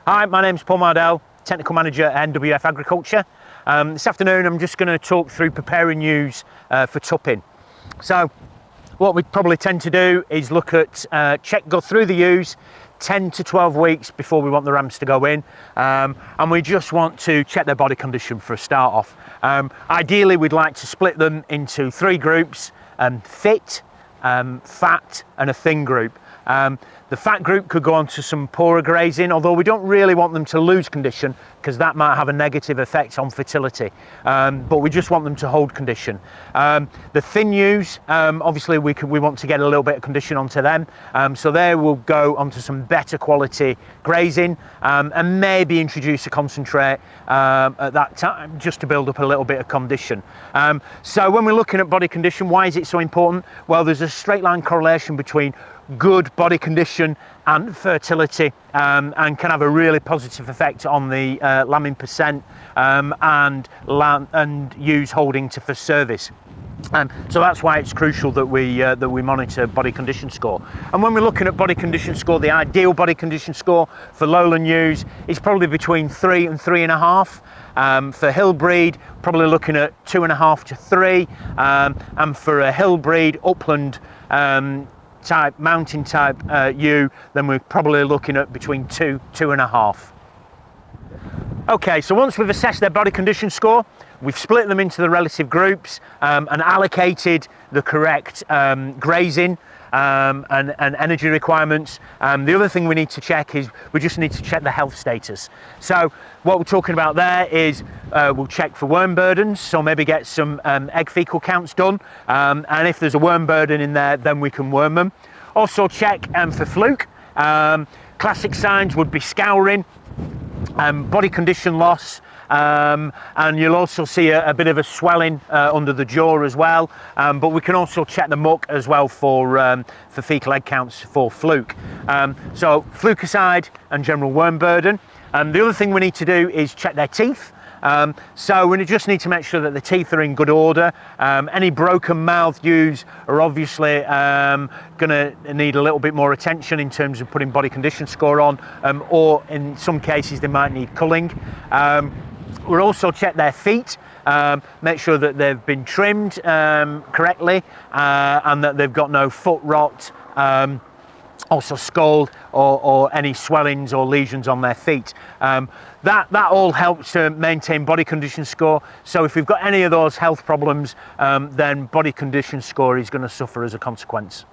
Hi, my name's Paul Mardell, Technical Manager at NWF Agriculture. This afternoon I'm just going to talk through preparing ewes for tupping. So what we probably tend to do is look at, go through the ewes 10 to 12 weeks before we want the rams to go in, and we just want to check their body condition for a start off. Ideally we'd like to split them into 3 groups, fit, fat and a thin group. The fat group could go on to some poorer grazing, although we don't really want them to lose condition because that might have a negative effect on fertility, but we just want them to hold condition. The thin ewes, obviously we want to get a little bit of condition onto them, so they will go onto some better quality grazing, and maybe introduce a concentrate at that time just to build up a little bit of condition. So when we're looking at body condition, why is it so important? Well, there's a straight line correlation between good body condition and fertility, and can have a really positive effect on the lambing percent, and ewes holding to for service. So that's why it's crucial that we monitor body condition score. And when we're looking at body condition score, the ideal body condition score for lowland ewes is probably between 3 and 3.5. For hill breed, probably looking at 2.5 to 3, and for a hill breed upland type, mountain type ewe, then we're probably looking at between 2.5. Okay, so once we've assessed their body condition score, we've split them into the relative groups, and allocated the correct grazing and energy requirements. The other thing we need to check is we just need to check the health status. So what we're talking about there is we'll check for worm burdens, so maybe get some egg fecal counts done, and if there's a worm burden in there, then we can worm them. Also check for fluke. Classic signs would be scouring, body condition loss, and you'll also see a bit of a swelling under the jaw as well, but we can also check the muck as well for fecal egg counts for fluke. So flukicide and general worm burden. The other thing we need to do is check their teeth. So we just need to make sure that the teeth are in good order. Any broken mouth ewes are obviously going to need a little bit more attention in terms of putting body condition score on, or in some cases they might need culling. We'll also check their feet, make sure that they've been trimmed correctly, and that they've got no foot rot, also scald or any swellings or lesions on their feet. That all helps to maintain body condition score. So if we've got any of those health problems, then body condition score is going to suffer as a consequence.